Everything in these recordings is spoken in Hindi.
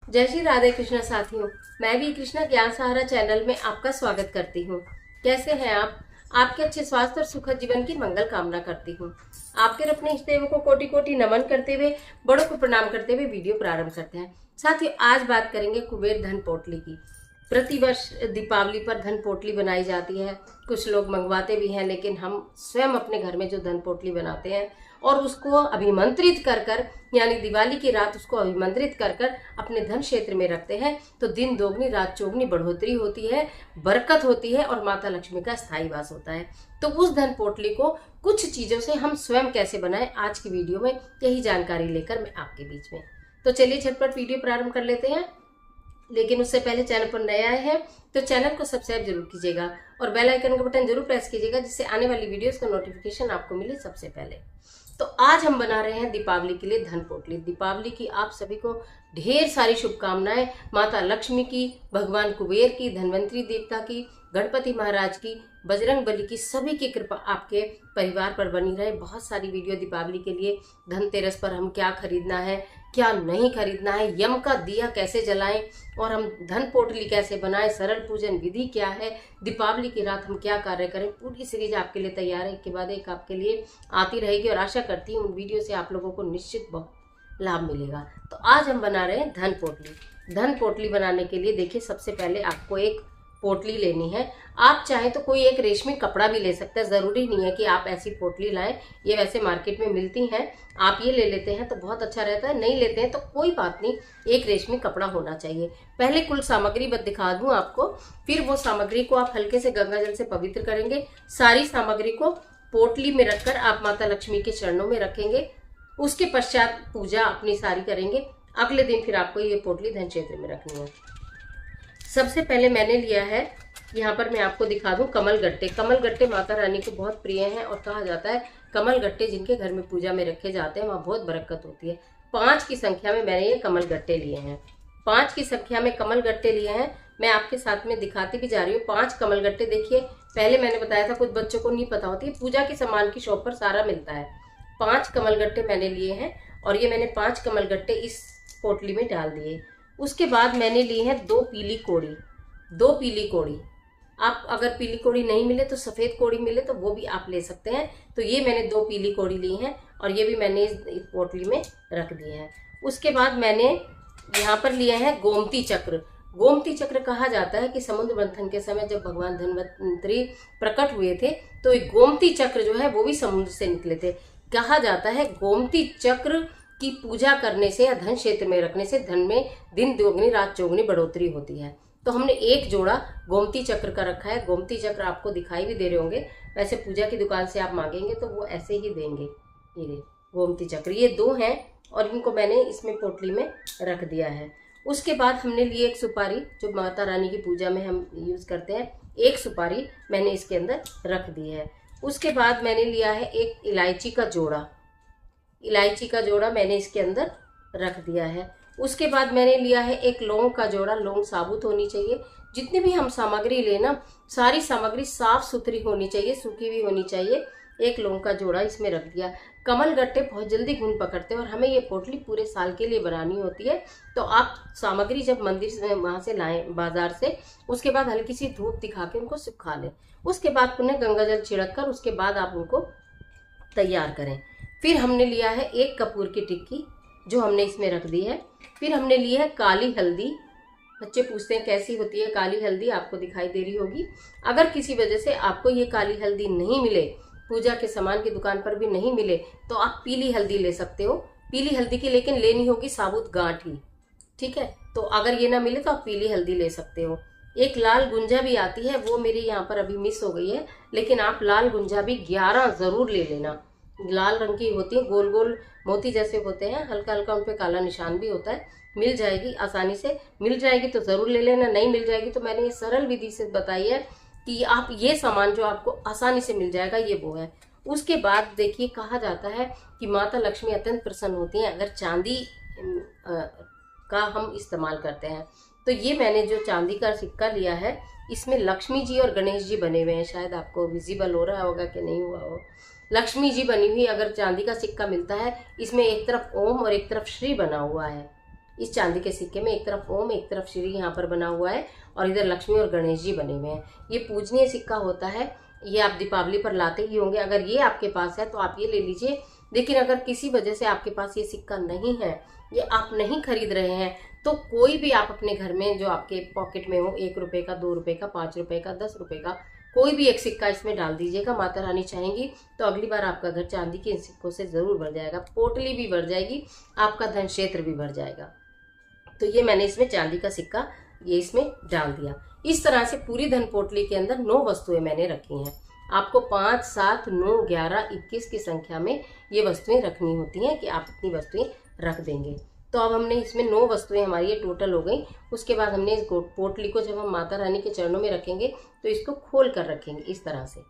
जय श्री राधे कृष्णा साथियों। मैं भी कृष्णा ज्ञान सहारा चैनल में आपका स्वागत करती हूँ। कैसे हैं आप? आपके अच्छे स्वास्थ्य और सुखद जीवन की मंगल कामना करती हूँ। आपके और अपने इष्ट देवों को कोटि कोटि नमन करते हुए, बड़ों को प्रणाम करते हुए वीडियो प्रारंभ करते हैं। साथियों, आज बात करेंगे कुबेर धन पोटली की। प्रतिवर्ष दीपावली पर धन पोटली बनाई जाती है। कुछ लोग मंगवाते भी हैं, लेकिन हम स्वयं अपने घर में जो धन पोटली बनाते हैं और उसको अभिमंत्रित कर कर, यानी दिवाली की रात उसको अभिमंत्रित कर कर अपने धन क्षेत्र में रखते हैं तो दिन दोगुनी रात चौगुनी बढ़ोतरी होती है, बरकत होती है और माता लक्ष्मी का स्थायी वास होता है। तो उस धन पोटली को कुछ चीजों से हम स्वयं कैसे बनाएं, आज की वीडियो में यही जानकारी लेकर मैं आपके बीच में। तो चलिए झटपट वीडियो प्रारंभ कर लेते हैं। लेकिन उससे पहले चैनल पर नया है तो चैनल को सब्सक्राइब जरूर कीजिएगा और बेल आइकन का बटन जरूर प्रेस कीजिएगा, जिससे आने वाली वीडियोस का नोटिफिकेशन आपको मिले सबसे पहले। तो आज हम बना रहे हैं दीपावली के लिए धन पोटली। दीपावली की आप सभी को ढेर सारी शुभकामनाएं। माता लक्ष्मी की, भगवान कुबेर की, धनवंतरी देवता की, गणपति महाराज की, बजरंग बली की, सभी की कृपा आपके परिवार पर बनी रहे। बहुत सारी वीडियो दीपावली के लिए, धनतेरस पर हम क्या खरीदना है, क्या नहीं खरीदना है, यम का दिया कैसे जलाएं और हम धन पोटली कैसे बनाएं, सरल पूजन विधि क्या है, दीपावली की रात हम क्या कार्य करें, पूरी सीरीज आपके लिए तैयार है। एक के बाद एक आपके लिए आती रहेगी और आशा करती हूँ वीडियो से आप लोगों को निश्चित बहुत लाभ मिलेगा। तो आज हम बना रहे हैं धन पोटली। धन पोटली बनाने के लिए देखिए, सबसे पहले आपको एक पोटली लेनी है। आप चाहे तो कोई एक रेशमी कपड़ा भी ले सकते हैं, जरूरी नहीं है कि आप ऐसी पोटली लाएं। ये वैसे मार्केट में मिलती हैं, आप ये ले लेते हैं तो बहुत अच्छा रहता है, नहीं लेते हैं तो कोई बात नहीं, एक रेशमी कपड़ा होना चाहिए। पहले कुल सामग्री बस दिखा दूं आपको, फिर वो सामग्री को आप हल्के से गंगा जल से पवित्र करेंगे। सारी सामग्री को पोटली में रखकर आप माता लक्ष्मी के चरणों में रखेंगे। उसके पश्चात पूजा अपनी सारी करेंगे। अगले दिन फिर आपको ये पोटली धन क्षेत्र में रखनी है। सबसे पहले मैंने लिया है, यहाँ पर मैं आपको दिखा दूं, कमल गट्टे। कमल गट्टे माता रानी को बहुत प्रिय हैं और कहा जाता है कमल गट्टे जिनके घर में पूजा में रखे जाते हैं वहाँ बहुत बरकत होती है। 5 की संख्या में मैंने ये कमल गट्टे लिए हैं। 5 की संख्या में कमल गट्टे लिए हैं। मैं आपके साथ में दिखाती भी जा रही हूँ। 5 कमल गट्टे देखिए, पहले मैंने बताया था कुछ बच्चों को नहीं पता होती है, पूजा के सामान की शॉप पर सारा मिलता है। 5 कमल गट्टे मैंने लिए हैं और ये मैंने 5 कमल गट्टे इस पोटली में डाल दिए। उसके बाद मैंने ली है 2 पीली कोड़ी। 2 पीली कोड़ी, आप अगर पीली कोड़ी नहीं मिले तो सफेद कोड़ी मिले तो वो भी आप ले सकते हैं। तो ये मैंने 2 पीली कोड़ी ली हैं और ये भी मैंने इस पोटली में रख दिए हैं। उसके बाद मैंने यहाँ पर लिया है गोमती चक्र। गोमती चक्र कहा जाता है कि समुद्र मंथन के समय जब भगवान धन्वंतरी प्रकट हुए थे तो एक गोमती चक्र जो है वो भी समुद्र से निकले थे। कहा जाता है गोमती चक्र की पूजा करने से या धन क्षेत्र में रखने से धन में दिन दोगुनी रात चौगुनी बढ़ोतरी होती है। तो हमने एक जोड़ा गोमती चक्र का रखा है। गोमती चक्र आपको दिखाई भी दे रहे होंगे, वैसे पूजा की दुकान से आप मांगेंगे तो वो ऐसे ही देंगे। ये गोमती चक्र, ये 2 हैं और इनको मैंने इसमें पोटली में रख दिया है। उसके बाद हमने लिए एक सुपारी, जो माता रानी की पूजा में हम यूज करते हैं। एक सुपारी मैंने इसके अंदर रख दी है। उसके बाद मैंने लिया है एक इलायची का जोड़ा। इलायची का जोड़ा मैंने इसके अंदर रख दिया है। उसके बाद मैंने लिया है एक लौंग का जोड़ा। लौंग साबुत होनी चाहिए। जितनी भी हम सामग्री लेना, सारी सामग्री साफ सुथरी होनी चाहिए, सूखी भी होनी चाहिए। एक लौंग का जोड़ा इसमें रख दिया। कमल गट्टे बहुत जल्दी घुन पकड़ते हैं और हमें ये पोटली पूरे साल के लिए बनानी होती है। तो आप सामग्री जब मंदिर से वहां से लाएं बाजार से, उसके बाद हल्की सी धूप दिखा के उनको सुखा लें। उसके बाद पुनः गंगा जल छिड़क कर उसके बाद आप उनको तैयार करें। फिर हमने लिया है एक कपूर की टिक्की, जो हमने इसमें रख दी है। फिर हमने ली है काली हल्दी। बच्चे पूछते हैं कैसी होती है काली हल्दी, आपको दिखाई दे रही होगी। अगर किसी वजह से आपको ये काली हल्दी नहीं मिले, पूजा के सामान की दुकान पर भी नहीं मिले, तो आप पीली हल्दी ले सकते हो। पीली हल्दी की लेकिन लेनी होगी साबुत गांठ ही, ठीक है। तो अगर ये ना मिले तो आप पीली हल्दी ले सकते हो। एक लाल गुंजा भी आती है, वो मेरी यहाँ पर अभी मिस हो गई है, लेकिन आप लाल गुंजा भी 11 जरूर ले लेना। लाल रंग की होती है, गोल गोल मोती जैसे होते हैं, हल्का हल्का उन पे काला निशान भी होता है। मिल जाएगी, आसानी से मिल जाएगी तो जरूर ले लेना। नहीं मिल जाएगी तो मैंने ये सरल विधि से बताई है कि आप ये सामान जो आपको आसानी से मिल जाएगा, ये वो है। उसके बाद देखिए, कहा जाता है कि माता लक्ष्मी अत्यंत प्रसन्न होती हैं अगर चांदी का हम इस्तेमाल करते हैं। तो ये मैंने जो चांदी का सिक्का लिया है, इसमें लक्ष्मी जी और गणेश जी बने हुए हैं। शायद आपको विजिबल हो रहा होगा कि नहीं हुआ हो। लक्ष्मी जी बनी हुई अगर चांदी का सिक्का मिलता है, इसमें एक तरफ ओम और एक तरफ श्री बना हुआ है। इस चांदी के सिक्के में एक तरफ ओम, एक तरफ श्री यहाँ पर बना हुआ है और इधर लक्ष्मी और गणेश जी बने हुए हैं। ये पूजनीय सिक्का होता है, ये आप दीपावली पर लाते ही होंगे। अगर ये आपके पास है तो आप ये ले लीजिए। लेकिन अगर किसी वजह से आपके पास ये सिक्का नहीं है, ये आप नहीं खरीद रहे हैं, तो कोई भी आप अपने घर में जो आपके पॉकेट में हो, 1 रुपए का, 2 रुपए का, 5 रुपए का, 10 रुपए का, कोई भी एक सिक्का इसमें डाल दीजिएगा। माता रानी चाहेंगी तो अगली बार आपका घर चांदी के इन सिक्कों से जरूर भर जाएगा, पोटली भी भर जाएगी, आपका धन क्षेत्र भी भर जाएगा। तो ये मैंने इसमें चांदी का सिक्का ये इसमें डाल दिया। इस तरह से पूरी धन पोटली के अंदर 9 वस्तुएं मैंने रखी हैं। आपको 5, 7, 9, 11, 21 की संख्या में ये वस्तुएं रखनी होती हैं कि आप इतनी वस्तुएं रख देंगे। तो अब हमने इसमें 9 वस्तुएं हमारी ये टोटल हो गई। उसके बाद हमने इस पोटली को जब हम माता रानी के चरणों में रखेंगे तो इसको खोल कर रखेंगे इस तरह से।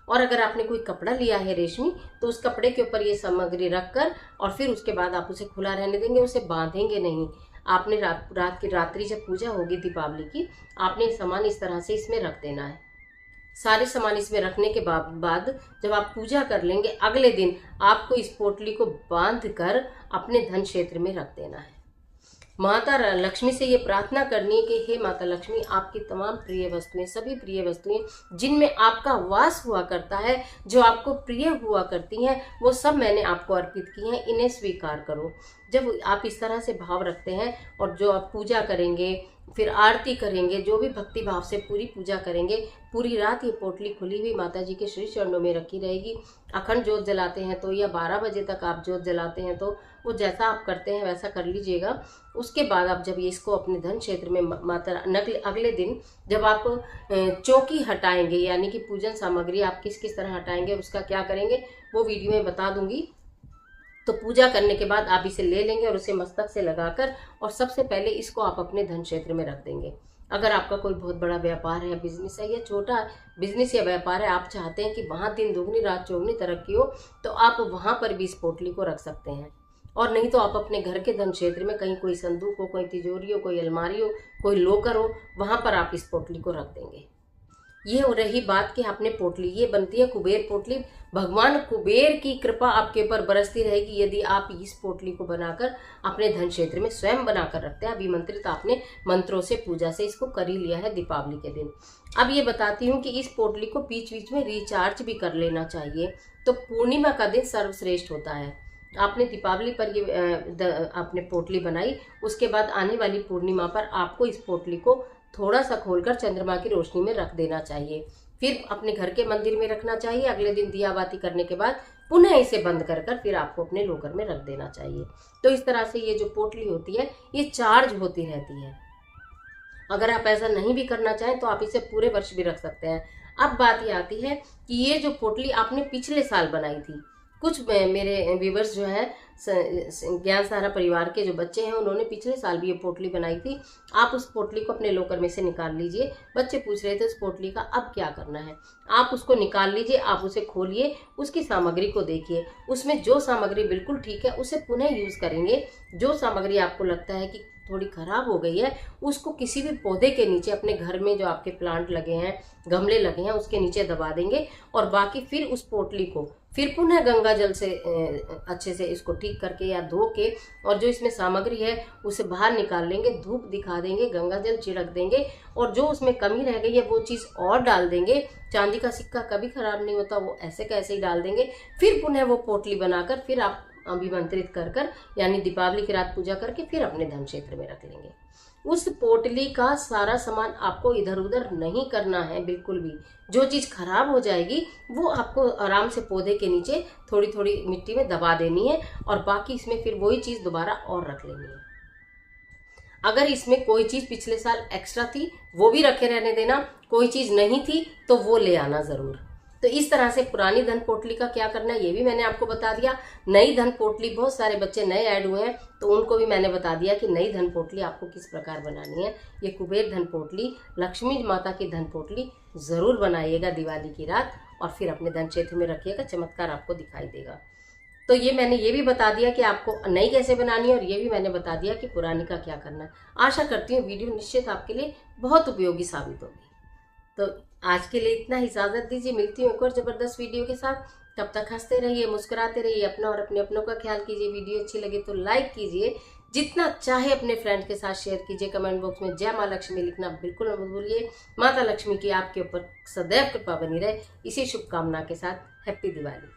और अगर आपने कोई कपड़ा लिया है रेशमी, तो उस कपड़े के ऊपर ये सामग्री रखकर और फिर उसके बाद आप उसे खुला रहने देंगे, उसे बांधेंगे नहीं। आपने रात्रि जब पूजा होगी दीपावली की, आपने सामान इस तरह से इसमें रख देना है। सारे सामान इसमें रखने के बाद जब आप पूजा कर लेंगे, अगले दिन आपको इस पोटली को बांध कर अपने धन क्षेत्र में रख देना है। माता लक्ष्मी से ये प्रार्थना करनी है कि हे माता लक्ष्मी, आपकी तमाम प्रिय वस्तुएं, सभी प्रिय वस्तुएं जिनमें आपका वास हुआ करता है, जो आपको प्रिय हुआ करती हैं, वो सब मैंने आपको अर्पित की हैं, इन्हें स्वीकार करो। जब आप इस तरह से भाव रखते हैं और जो आप पूजा करेंगे, फिर आरती करेंगे, जो भी भक्ति भाव से पूरी पूजा करेंगे, पूरी रात ये पोटली खुली हुई माता जी के श्री चरणों में रखी रहेगी। अखंड जोत जलाते हैं तो, या 12 बजे तक आप जोत जलाते हैं तो, वो जैसा आप करते हैं वैसा कर लीजिएगा। उसके बाद आप जब ये इसको अपने धन क्षेत्र में माता अगले दिन जब आप चौकी हटाएंगे, यानी कि पूजन सामग्री आप किस किस तरह हटाएंगे, उसका क्या करेंगे वो वीडियो में बता दूंगी। तो पूजा करने के बाद आप इसे ले लेंगे और उसे मस्तक से लगाकर, और सबसे पहले इसको आप अपने धन क्षेत्र में रख देंगे। अगर आपका कोई बहुत बड़ा व्यापार है, बिजनेस है, या छोटा बिजनेस या व्यापार है, आप चाहते हैं कि वहाँ दिन दुगनी रात चौगुनी तरक्की हो, तो आप वहाँ पर भी इस पोटली को रख सकते हैं। और नहीं तो आप अपने घर के धन क्षेत्र में कहीं कोई संदूक हो, कोई तिजोरी हो, कोई अलमारी हो, कोई लॉकर हो, वहाँ पर आप इस पोटली को रख देंगे। ये हो रही बात कि आपने पोटली, ये बनती है कुबेर पोटली। भगवान कुबेर की कृपा आपके ऊपर बरसती रहेगी यदि आप इस पोटली को बनाकर अपने धन क्षेत्र में स्वयं बनाकर रखते हैं। अभिमंत्रित आपने मंत्रों से पूजा से इसको कर ही लिया है दीपावली के दिन। अब ये बताती हूँ कि इस पोटली को बीच बीच में रिचार्ज भी कर लेना चाहिए। तो पूर्णिमा का दिन सर्वश्रेष्ठ होता है। आपने दीपावली पर ये आपने पोटली बनाई, उसके बाद आने वाली पूर्णिमा पर आपको इस पोटली को थोड़ा सा खोलकर चंद्रमा की रोशनी में रख देना चाहिए। फिर अपने घर के मंदिर में रखना चाहिए। अगले दिन दिया बाती करने के बाद पुनः इसे बंद कर फिर आपको अपने लॉकर में रख देना चाहिए। तो इस तरह से ये जो पोटली होती है ये चार्ज होती रहती है। अगर आप ऐसा नहीं भी करना चाहें तो आप इसे पूरे वर्ष भी रख सकते हैं। अब बात ये आती है कि ये जो पोटली आपने पिछले साल बनाई थी, कुछ मेरे व्यूवर्स जो है ज्ञान सहारा परिवार के जो बच्चे हैं, उन्होंने पिछले साल भी ये पोटली बनाई थी। आप उस पोटली को अपने लॉकर में से निकाल लीजिए। बच्चे पूछ रहे थे उस पोटली का अब क्या करना है। आप उसको निकाल लीजिए, आप उसे खोलिए, उसकी सामग्री को देखिए, उसमें जो सामग्री बिल्कुल ठीक है उसे पुनः यूज करेंगे। जो सामग्री आपको लगता है कि थोड़ी खराब हो गई है, उसको किसी भी पौधे के नीचे, अपने घर में जो आपके प्लांट लगे हैं, गमले लगे हैं, उसके नीचे दबा देंगे। और बाकी फिर उस पोटली को फिर पुनः गंगा जल से अच्छे से इसको ठीक करके या धो के, और जो इसमें सामग्री है उसे बाहर निकाल लेंगे, धूप दिखा देंगे, गंगा जल छिड़क देंगे, और जो उसमें कमी रह गई है वो चीज़ और डाल देंगे। चांदी का सिक्का कभी खराब नहीं होता, वो ऐसे कैसे ही डाल देंगे। फिर पुनः वो पोटली बनाकर फिर आप अभिमंत्रित कर यानी दीपावली की रात पूजा करके फिर अपने धन क्षेत्र में रख लेंगे। उस पोटली का सारा सामान आपको इधर उधर नहीं करना है बिल्कुल भी। जो चीज़ खराब हो जाएगी वो आपको आराम से पौधे के नीचे थोड़ी थोड़ी मिट्टी में दबा देनी है, और बाकी इसमें फिर वही चीज़ दोबारा और रख लेनी है। अगर इसमें कोई चीज़ पिछले साल एक्स्ट्रा थी वो भी रखे रहने देना, कोई चीज़ नहीं थी तो वो ले आना ज़रूर। तो इस तरह से पुरानी धन पोटली का क्या करना है ये भी मैंने आपको बता दिया। नई धन पोटली, बहुत सारे बच्चे नए ऐड हुए हैं तो उनको भी मैंने बता दिया कि नई धन पोटली आपको किस प्रकार बनानी है। ये कुबेर धन पोटली, लक्ष्मी माता की धन पोटली ज़रूर बनाइएगा दिवाली की रात, और फिर अपने धन क्षेत्र में रखिएगा, चमत्कार आपको दिखाई देगा। तो ये मैंने ये भी बता दिया कि आपको नई कैसे बनानी है, और ये भी मैंने बता दिया कि पुरानी का क्या करना है। आशा करती हूँ वीडियो निश्चित आपके लिए बहुत उपयोगी साबित होगी। तो आज के लिए इतना ही, इजाज़त दीजिए। मिलती हूँ एक और ज़बरदस्त वीडियो के साथ। तब तक हंसते रहिए, मुस्कुराते रहिए, अपना और अपने अपनों का ख्याल कीजिए। वीडियो अच्छी लगे तो लाइक कीजिए, जितना चाहे अपने फ्रेंड्स के साथ शेयर कीजिए। कमेंट बॉक्स में जय माँ लक्ष्मी लिखना बिल्कुल मत भूलिए। माता लक्ष्मी की आपके ऊपर सदैव कृपा बनी रहे, इसी शुभकामना के साथ हैप्पी दिवाली।